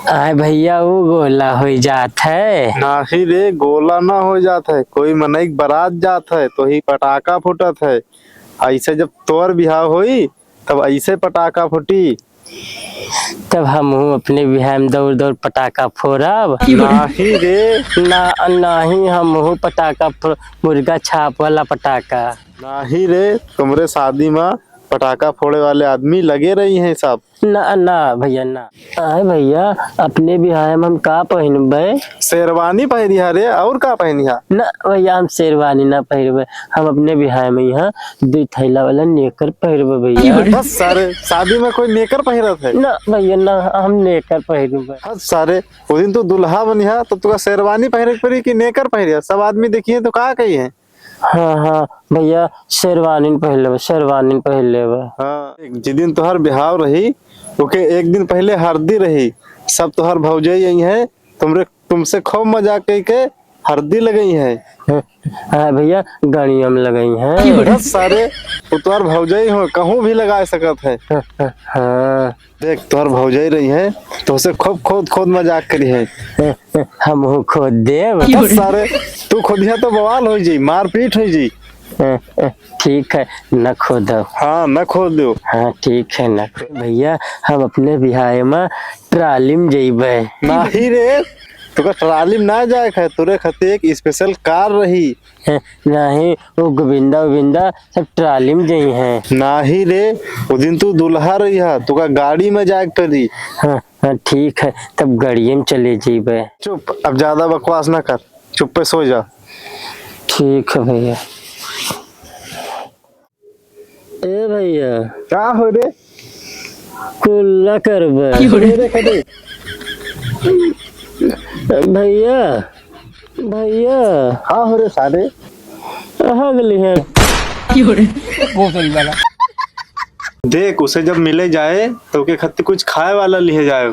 आए भैया वो गोला हो जात है। नाही रे, गोला ना हो जात है। कोई मनई बारात जात है तो ही पटाखा फूटत है। ऐसे जब तोर बिहाव होई तब ऐसे पटाखा फूटी। तब हम अपने बिहार में दौड़ दौड़ पटाखा फोड़ब। नाही रे, नहीं हम पटाखा मुर्गा छाप वाला पटाखा। नाही रे, तुमरे शादी में पटाखा फोड़े वाले आदमी लगे रही हैं सब। ना ना भैया ना। आए भैया अपने बिहार में हम का पहनबे? शेरवानी पहनिया रे, और का पहनिया? ना भैया हम शेरवानी ना पहनबे। हम अपने बिहार में यहाँ 2 थैला वाला नेकर पहनबे भैया। बस सारे शादी में कोई नेकर पहनत है? ना भैया ना, हम नेकर पहनबे। बस सारे उस दिन तू दुल्हा बनिया तो तुका शेरवानी पहने के पड़ी कि नेकर पहनिया? सब आदमी देखिए तो का कही है। हाँ हाँ भैया शेरवानी पहन लेबे, शेरवानी पहन लेबे। हाँ, जिस दिन तुहार बिहाव रही ओके एक दिन पहले हल्दी रही। सब तुहार भौजाई यही है, तुमसे खूब मजाक करके हल्दी लगाई है। हाँ भैया गाड़ियों में लगाई हैं। बस सारे वो तुहार भौजाई हो, कहूँ भी लगा सकत है। हाँ देख तुहार भौजाई रही है तो उसे खूब खोद मजाक करी है। हम खोद देव। बस सारे तू खोदिया तो बवाल हो जी, मारपीट हो जी। ठीक है न खोदो। हाँ न खोद दो। हाँ ठीक है न भैया हम अपने बिहार में ट्राली में जइबे। नहीं रे, तुका ट्राली में ना जाए है, तुरे खातिर एक स्पेशल कार रही। नहीं वो गोविंदा सब ट्राली में जई हैं। नाही रे, उस दिन तू दुल्हा रही है, तुका गाड़ी में जाए पड़ी। हाँ ठीक है तब गाड़िये में चले जइबे। चुप, अब ज्यादा बकवास ना कर, चुप पे सो जा। ठीक है भैया। ए भैया क्या हो रे? कुल्ला करबे भैया। भैया हाँ हो रे सारे। हगली है देख उसे जब मिले जाए तो के खत्ती कुछ खाए वाला लिए जाए।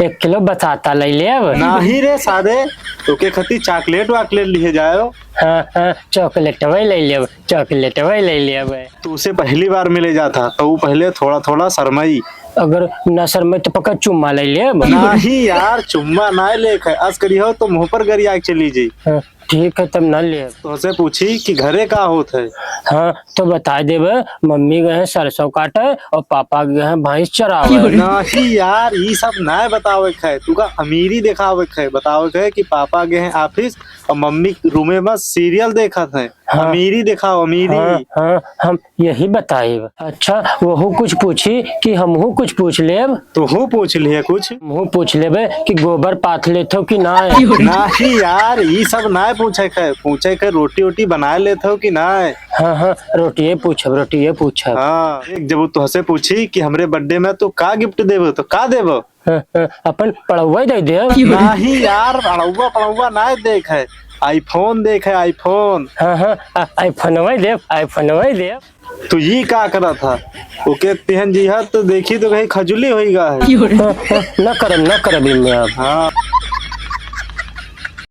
1 किलो बताता ले ले अब। नाही रे सादे, तो के खत्ती चॉकलेट वाकलेट लिए जाए। हाँ चॉकलेट वही ले ले, चॉकलेट वही ले ले अब। तू उसे पहली बार मिले जाता तो वो पहले थोड़ा थोड़ा शर्माई। अगर नसर में तो पक्का चुम्मा ले ले अब। नहीं यार, चुम्मा ना लेख आज करी हो तो मुंह पर गरिया चली जी। हाँ, ठीक है तब न ले। तो उसे पूछी कि घरे का होत है। हाँ तो बता देबे मम्मी गए हैं सरसों काटे और पापा गए हैं भैंस चरावे। नहीं यार, ये सब ना बतावे है, तू का अमीरी दिखावे है। बतावे है कि पापा गए हैं ऑफिस और मम्मी रूमे में सीरियल देखत है। हाँ, अमीरी दिखाओ अमीरी। हाँ हम यही बताए। अच्छा वो कुछ पूछी कि हमहू कुछ पूछ लेब। तो हूँ पूछ लिया कुछ। हमहू पूछ लेबे कि गोबर पाथ लेथो कि ना। नहीं यार, ये सब ना पूछे है। पूछे है रोटी वोटी बना लेते हो कि ना। हाँ रोटिये पूछब। हाँ, एक जब तुहसे पूछी कि हमरे बर्थडे में तो का गिफ्ट देबो तो का देबो। अपन पढ़ौवा दे दे। नहीं यार, पढ़ौवा ना देख है, आईफोन देख है आईफोन। हाँ आईफोन वही दे। तो ये का करा था ओके तिहन जी है तो देखी तो कहीं खजुली होईगा है। न करब इनमें अब। हाँ